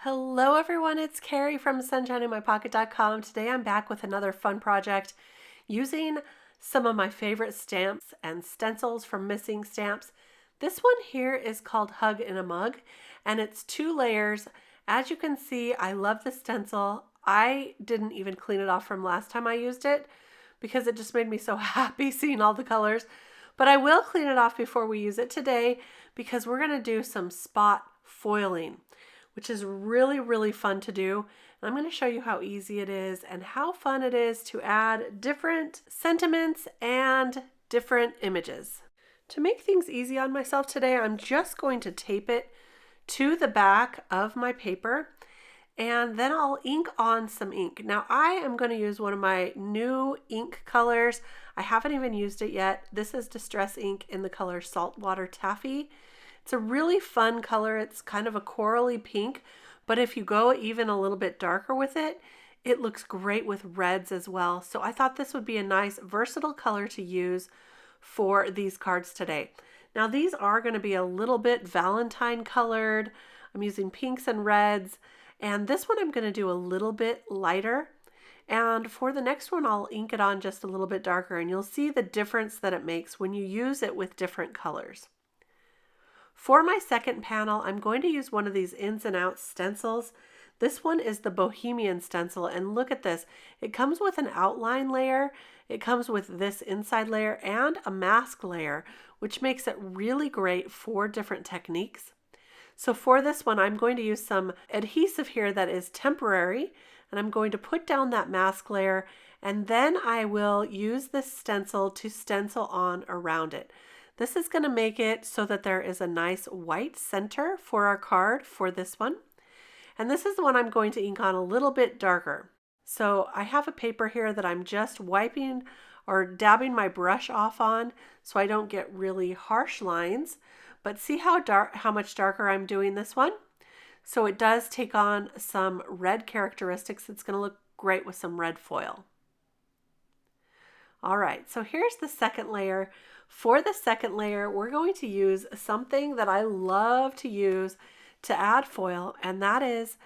Hello everyone, it's Kari from sunshiningmypocket.com. Today I'm back with another fun project using some of my favorite stamps and stencils from Missing Stamps. This one here is called Hug in a Mug and it's 2 layers. As you can see, I love the stencil. I didn't even clean it off from last time I used it because it just made me so happy seeing all the colors. But I will clean it off before we use it today because we're going to do some spot foiling, which is really fun to do. And I'm going to show you how easy it is and how fun it is to add different sentiments and different images. To make things easy on myself today, I'm just going to tape it to the back of my paper and then I'll ink on some ink. Now I am going to use one of my new ink colors. I haven't even used it yet. This is Distress ink in the color Saltwater Taffy. It's a really fun color. It's kind of a corally pink, but if you go even a little bit darker with it, it looks great with reds as well. So I thought this would be a nice versatile color to use for these cards today. Now these are going to be a little bit Valentine colored. I'm using pinks and reds, and this one I'm going to do a little bit lighter. And for the next one, I'll ink it on just a little bit darker, and you'll see the difference that it makes when you use it with different colors. For my second panel, I'm going to use one of these ins and outs stencils. This one is the Bohemian stencil, and look at this. It comes with an outline layer, it comes with this inside layer, and a mask layer, which makes it really great for different techniques. So for this one, I'm going to use some adhesive here that is temporary, and I'm going to put down that mask layer, and then I will use this stencil to stencil on around it. This is going to make it so that there is a nice white center for our card for this one. And this is the one I'm going to ink on a little bit darker. So I have a paper here that I'm just wiping or dabbing my brush off on so I don't get really harsh lines. But see how much darker I'm doing this one? So it does take on some red characteristics. It's going to look great with some red foil. All right, so here's the second layer. For the second layer, we're going to use something that I love to use to add foil, and that is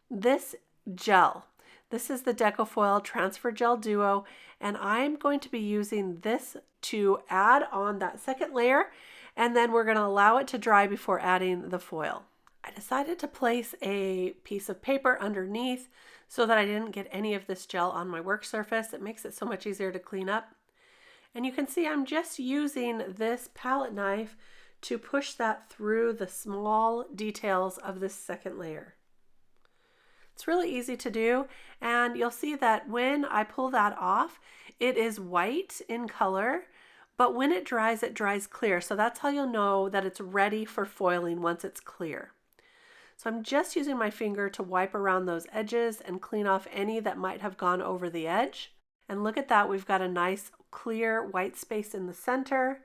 this gel. This is the Deco Foil Transfer Gel Duo, and I'm going to be using this to add on that second layer, and then we're going to allow it to dry before adding the foil. I decided to place a piece of paper underneath so that I didn't get any of this gel on my work surface. It makes it so much easier to clean up. And you can see I'm just using this palette knife to push that through the small details of this second layer. It's really easy to do, and you'll see that when I pull that off, it is white in color, but when it dries clear. So that's how you'll know that it's ready for foiling once it's clear. So I'm just using my finger to wipe around those edges and clean off any that might have gone over the edge. And look at that, we've got a nice clear white space in the center.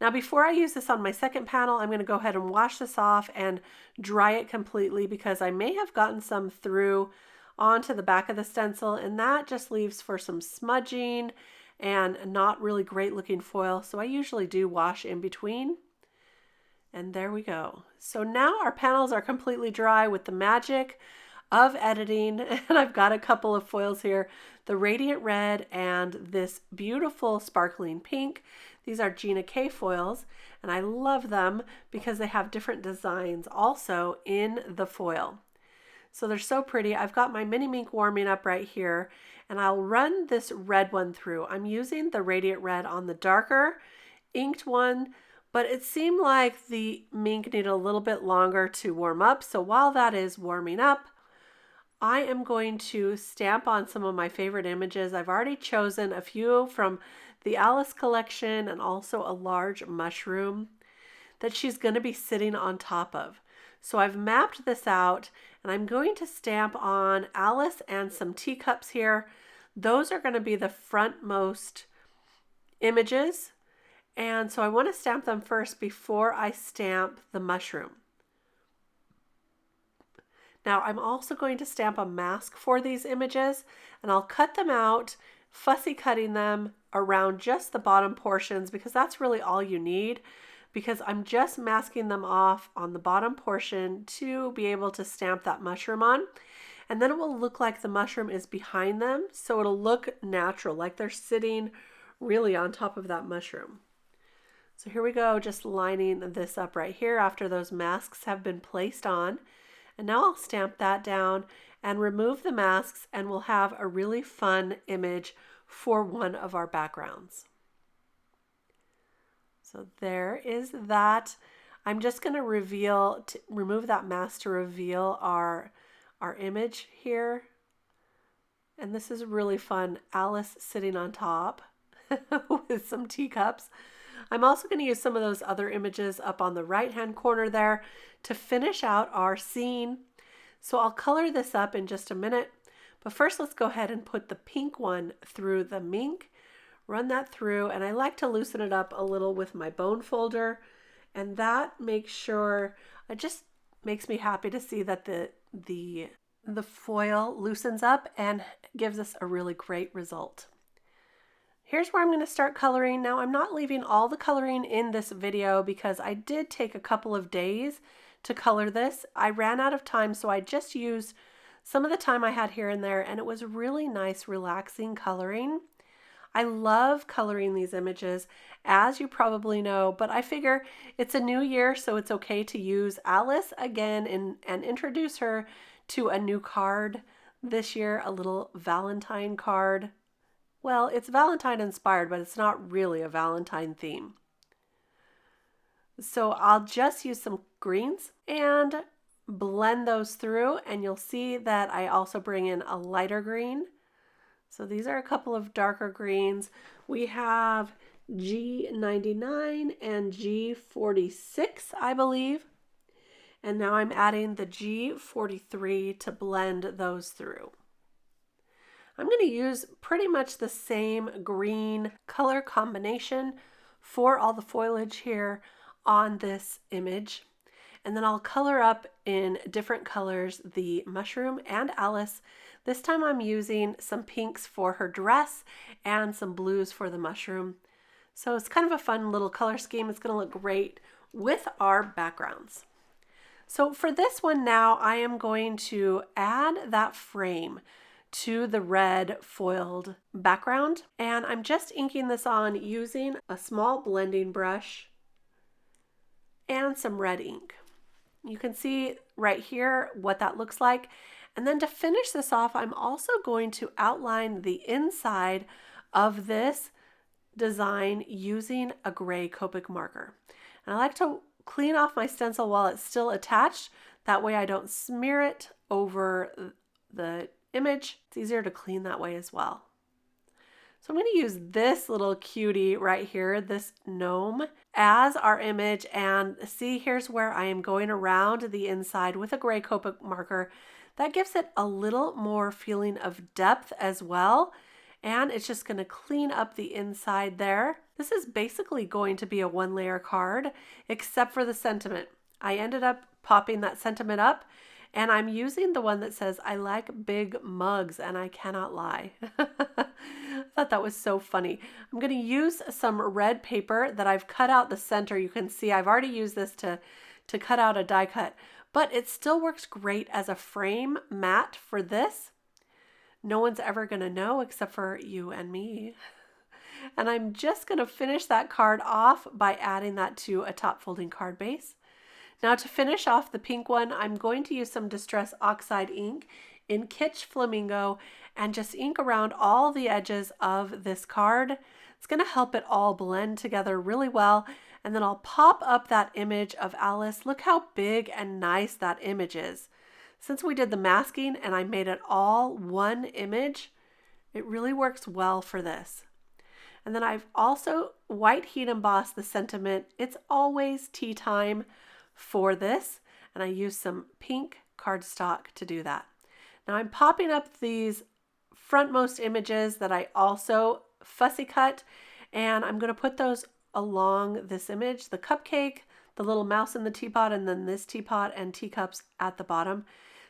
Now before I use this on my second panel, I'm going to go ahead and wash this off and dry it completely because I may have gotten some through onto the back of the stencil, and that just leaves for some smudging and not really great looking foil. So I usually do wash in between. And there we go. So now our panels are completely dry with the magic of editing, and I've got a couple of foils here, the Radiant Red and this beautiful sparkling pink. These are Gina K foils, and I love them because they have different designs also in the foil. So they're so pretty. I've got my mini mink warming up right here, and I'll run this red one through. I'm using the Radiant Red on the darker inked one, but it seemed like the mink needed a little bit longer to warm up. So while that is warming up, I am going to stamp on some of my favorite images. I've already chosen a few from the Alice collection and also a large mushroom that she's going to be sitting on top of. So I've mapped this out, and I'm going to stamp on Alice and some teacups here. Those are going to be the frontmost images. And so I want to stamp them first before I stamp the mushroom. Now I'm also going to stamp a mask for these images, and I'll cut them out, fussy cutting them around just the bottom portions because that's really all you need. because I'm just masking them off on the bottom portion to be able to stamp that mushroom on. And then it will look like the mushroom is behind them, so it'll look natural, like they're sitting really on top of that mushroom. So here we go, just lining this up right here after those masks have been placed on. And now I'll stamp that down and remove the masks, and we'll have a really fun image for one of our backgrounds. So there is that. I'm just going to remove that mask to reveal our image here. And this is really fun. Alice sitting on top with some teacups. I'm also going to use some of those other images up on the right-hand corner there to finish out our scene. So I'll color this up in just a minute. But first, let's go ahead and put the pink one through the mink. Run that through, and I like to loosen it up a little with my bone folder, and that makes sure, it just makes me happy to see that the foil loosens up and gives us a really great result. Here's where I'm going to start coloring. Now, I'm not leaving all the coloring in this video because I did take a couple of days to color this. I ran out of time, so I just used some of the time I had here and there, and it was really nice, relaxing coloring. I love coloring these images, as you probably know, but I figure it's a new year, so it's okay to use Alice again and introduce her to a new card this year, a little Valentine card. Well, it's Valentine inspired, but it's not really a Valentine theme. So I'll just use some greens and blend those through, and you'll see that I also bring in a lighter green. So these are a couple of darker greens. We have G99 and G46, I believe. And now I'm adding the G43 to blend those through. I'm going to use pretty much the same green color combination for all the foliage here on this image. And then I'll color up in different colors the mushroom and Alice. This time I'm using some pinks for her dress and some blues for the mushroom. So it's kind of a fun little color scheme. It's going to look great with our backgrounds. So for this one now, I am going to add that frame to the red foiled background. And I'm just inking this on using a small blending brush and some red ink. You can see right here what that looks like. And then to finish this off, I'm also going to outline the inside of this design using a gray Copic marker. And I like to clean off my stencil while it's still attached. That way I don't smear it over the image. It's easier to clean that way as well. So I'm going to use this little cutie right here, this gnome, as our image. And see, here's where I am going around the inside with a gray Copic marker. That gives it a little more feeling of depth as well. And it's just going to clean up the inside there. This is basically going to be a one-layer card, except for the sentiment. I ended up popping that sentiment up, and I'm using the one that says, "I like big mugs and I cannot lie." I thought that was so funny. I'm going to use some red paper that I've cut out the center. You can see I've already used this to cut out a die cut, but it still works great as a frame mat for this. No one's ever going to know except for you and me. And I'm just going to finish that card off by adding that to a top folding card base. Now to finish off the pink one, I'm going to use some Distress Oxide ink in Kitsch Flamingo and just ink around all the edges of this card. It's going to help it all blend together really well. And then I'll pop up that image of Alice. Look how big and nice that image is. Since we did the masking and I made it all one image, it really works well for this. And then I've also white heat embossed the sentiment. It's always tea time for this. And I use some pink cardstock to do that. Now I'm popping up these frontmost images that I also fussy cut. And I'm going to put those along this image, the cupcake, the little mouse in the teapot, and then this teapot and teacups at the bottom.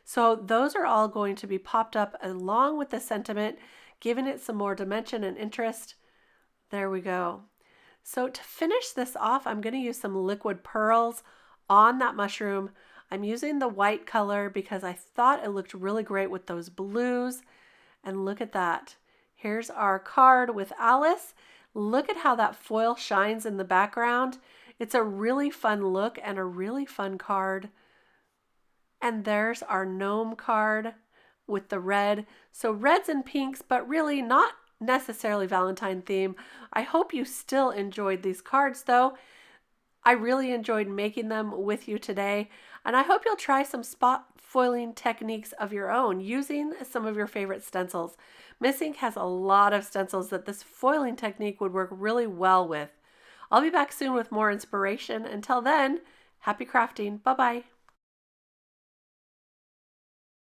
So those are all going to be popped up along with the sentiment, giving it some more dimension and interest. There we go. So to finish this off, I'm going to use some liquid pearls on that mushroom. I'm using the white color because I thought it looked really great with those blues. And look at that. Here's our card with Alice. Look at how that foil shines in the background. It's a really fun look and a really fun card. And there's our gnome card with the red. So reds and pinks, but really not necessarily Valentine theme. I hope you still enjoyed these cards though. I really enjoyed making them with you today, and I hope you'll try some spot foiling techniques of your own using some of your favorite stencils. Miss Ink has a lot of stencils that this foiling technique would work really well with. I'll be back soon with more inspiration. Until then, happy crafting. Bye-bye.